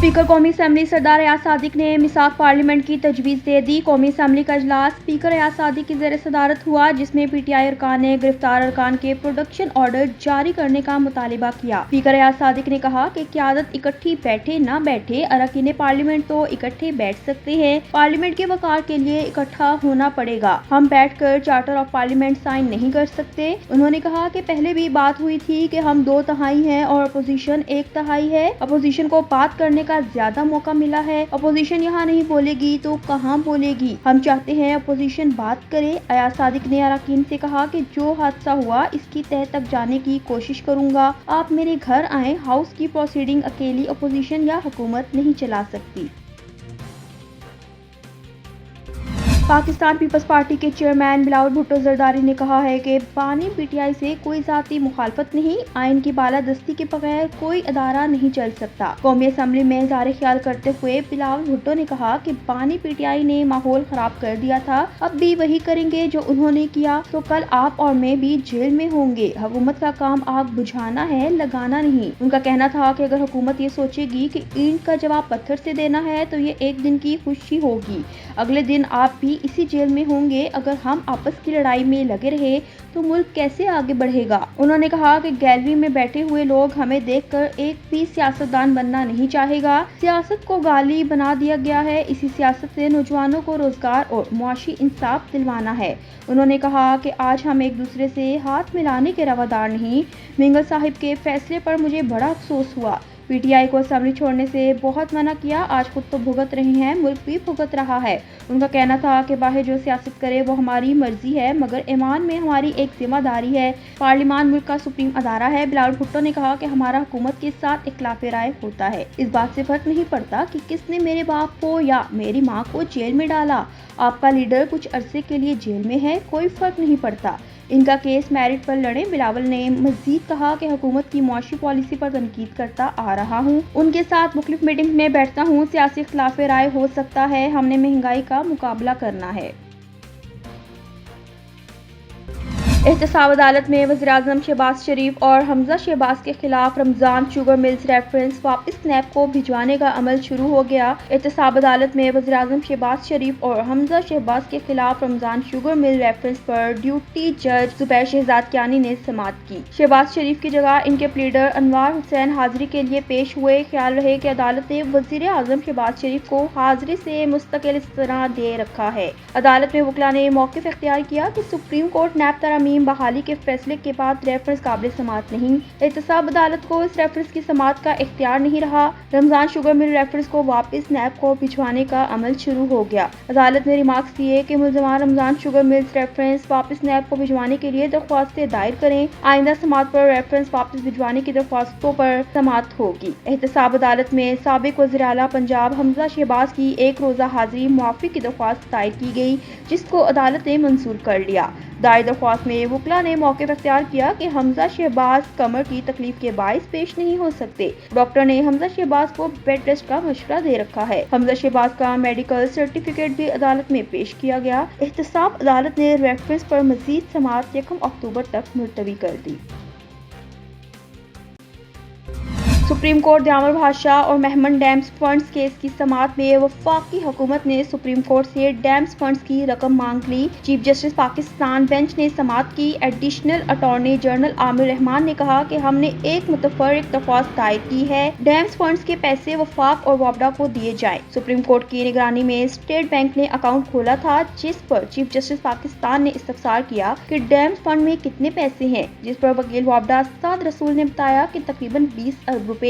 Speaker कौमी assembly सरदार एयाज सादिक ने मिसाक पार्लियामेंट की तजवीज़ दे दी। कौमी असम्बली का इजलास स्पीकर एयाज सादिक की ज़ेर सदारत हुआ, जिसमें PTI अरकान ने गिरफ्तार अरकान के प्रोडक्शन ऑर्डर जारी करने का मुतालिबा किया। स्पीकर एयाज सादिक ने कहा कि क़यादत इकट्ठी बैठे न बैठे, अरकान पार्लियामेंट तो इकट्ठे बैठ सकते हैं, पार्लियामेंट के वक़ार के लिए इकट्ठा होना पड़ेगा। हम बैठ कर चार्टर ऑफ पार्लियामेंट साइन नहीं कर सकते। उन्होंने कहा कि पहले भी बात हुई थी कि हम 2 तिहाई हैं और अपोजिशन 1 तिहाई है। अपोजिशन को बात करने का ज्यादा मौका मिला है। अपोजिशन यहाँ नहीं बोलेगी तो कहाँ बोलेगी। हम चाहते हैं अपोजिशन बात करे। एयाज सादिक ने अरकान से कहा कि जो हादसा हुआ इसकी तह तक जाने की कोशिश करूंगा। आप मेरे घर आए, हाउस की प्रोसीडिंग अकेली अपोजिशन या हुकूमत नहीं चला सकती। पाकिस्तान पीपल्स पार्टी के चेयरमैन बिलावल भुट्टो जरदारी ने कहा है कि बानी PTI से कोई ज़ाती मुखालफत नहीं, आइन की बालादस्ती के बगैर कोई अदारा नहीं चल सकता। कौमी असम्बली में इज़हार ख्याल करते हुए बिलावल भुट्टो ने कहा कि बानी PTI ने माहौल खराब कर दिया था, अब भी वही करेंगे जो उन्होंने किया तो कल आप और मैं भी जेल में होंगे। हुकूमत का काम आग बुझाना है, लगाना नहीं। उनका कहना था कि अगर हुकूमत ये सोचेगी कि ईंट का जवाब पत्थर से देना है तो ये एक दिन की खुशी होगी, अगले दिन आप भी इसी जेल में होंगे। अगर हम आपस की लड़ाई में लगे रहे तो मुल्क कैसे आगे बढ़ेगा। उन्होंने कहा कि गैलरी में बैठे हुए लोग हमें देखकर एक भी सियासतदान बनना नहीं चाहेगा। सियासत को गाली बना दिया गया है। इसी सियासत से नौजवानों को रोजगार और मुआशी इंसाफ दिलवाना है। उन्होंने कहा कि आज हम एक दूसरे से हाथ मिलाने के रवादार नहीं। मिंगल साहिब के फैसले पर मुझे बड़ा अफसोस हुआ। PTI को असम्बली छोड़ने से बहुत मना किया, आज खुद तो भुगत रहे हैं, मुल्क भी भुगत रहा है। उनका कहना था कि बाहर जो सियासत करे वो हमारी मर्जी है, मगर ईमान में हमारी एक जिम्मेदारी है। पार्लियामान मुल्क का सुप्रीम अदारा है। बिलावल भुट्टो ने कहा कि हमारा हुकूमत के साथ इख्तिलाफ राय होता है, इस बात से फर्क नहीं पड़ता कि किसने मेरे बाप को या मेरी माँ को जेल में डाला। आपका लीडर कुछ अरसे के लिए जेल में है, कोई फर्क नहीं पड़ता। इनका केस मेरिट पर लड़े। बिलावल ने मजीद कहा कि हुकूमत की मुआशी पॉलिसी पर तनकीद करता आ रहा हूँ, उनके साथ मुख्तलिफ मीटिंग में बैठता हूँ। सियासी इख्तिलाफ राय हो सकता है, हमने महंगाई का मुकाबला करना है। एहतसाब अदालत में वज़ीर-ए-आज़म शहबाज शरीफ और हमजा शहबाज के खिलाफ रमजान शुगर मिल्स रेफरेंस वापस नैब को भिजवाने का अमल शुरू हो गया। एहतसाब अदालत में वज़ीर-ए-आज़म शहबाज शरीफ और हमजा शहबाज के खिलाफ रमजान शुगर मिल रेफरेंस पर ड्यूटी जज ज़ुबैर शहजाद कियानी ने समाअत की। शहबाज शरीफ की जगह इनके प्लीडर अनवार हुसैन हाजिरी के लिए पेश हुए। ख्याल रहे कि अदालत ने वज़ीर-ए-आज़म शहबाज शरीफ को हाजिरी से मुस्तकिल इस्तरा दे रखा है। अदालत में वकला ने मौक़िफ़ इख्तियार किया कि सुप्रीम कोर्ट नैब तरामीम बहाली के फैसले के बाद रेफरेंस काबिल समाअत नहीं। एहतसाब अदालत को इस रेफरेंस की समाअत का इख्तियार नहीं रहा। रमजान शुगर मिल रेफरेंस को वापस नैब को भिजवाने का अमल शुरू हो गया। अदालत ने रिमार्क्स दिए कि मुल्ज़मान रमजान शुगर मिल्स रेफरेंस वापस नैब को भिजवाने के लिए दरख्वास्तें दायर करें। आइंदा समाअत पर रेफरेंस वापस भिजवाने की दरख्वास्तों पर समाअत होगी। एहतसाब अदालत में साबिक वज़ीर आला पंजाब हमजा शहबाज की एक रोज़ा हाजिरी मुआफ़ी की दरख्वास्त दायर की गई, जिसको अदालत ने मंजूर कर लिया। दायर दरख्वास्त में वकला ने मौक़िफ़ इख्तियार किया कि हमजा शहबाज कमर की तकलीफ के बाइस पेश नहीं हो सकते। डॉक्टर ने हमजा शहबाज को बेड रेस्ट का मशवरा दे रखा है। हमजा शहबाज का मेडिकल सर्टिफिकेट भी अदालत में पेश किया गया। एहतसाब अदालत ने रेफरेंस पर मजीद समाअत 1 अक्टूबर तक मुलतवी कर दी। सुप्रीम कोर्ट दयामर भाषा और मेहमन डैम्स फंड्स केस की समाअत में वफाकी हुकूमत ने सुप्रीम कोर्ट से डैम्स फंड्स की रकम मांग ली। चीफ जस्टिस पाकिस्तान बेंच ने समाअत की। Additional attorney general Aamir Rahman ने कहा कि हमने एक मुतफर्रिक दरख्वास्त दायर की है, डैम्स फंड्स के पैसे वफाक और वापडा को दिए जाएं। सुप्रीम कोर्ट की निगरानी में स्टेट बैंक ने अकाउंट खोला था, जिस पर चीफ जस्टिस पाकिस्तान ने इस्तफसार किया कि डैम्स फंड में कितने पैसे हैं, जिस पर वकील वापडा साद रसूल ने बताया कि तकरीबन 20 अरब रुपए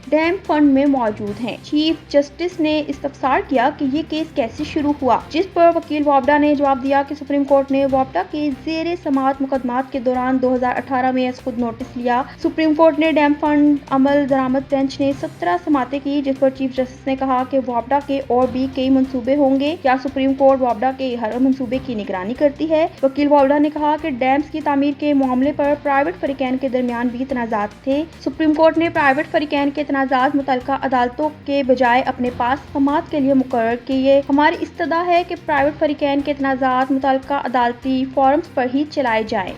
डैम फंड में मौजूद हैं। चीफ जस्टिस ने इस्तफसार किया कि ये केस कैसे शुरू हुआ, जिस पर वकील वापडा ने जवाब दिया कि सुप्रीम कोर्ट ने वापडा के ज़ेरे समाअत मुकदमात के दौरान 2018 में खुद नोटिस लिया। सुप्रीम कोर्ट ने डैम फंड अमल दरामद बेंच ने 17 समाअतें की, जिस पर चीफ जस्टिस ने कहा कि वापडा के और भी कई मंसूबे होंगे। क्या सुप्रीम कोर्ट वापडा के हर मंसूबे की निगरानी करती है? वकील वापडा ने कहा कि डैम्स की तामीर के मामले पर प्राइवेट फरीकैन के दरमियान भी तनाज़ात थे। सुप्रीम कोर्ट ने प्राइवेट फरीकैन के तनाज़ात मुतल्लिका अदालतों के बजाय अपने पास समाअत के लिए मुकर्रर किए। हमारी इस्तदा है कि प्राइवेट फरीकैन के तनाज़ात मुतल्लिका अदालती फोरम्स पर ही चलाए जाएं।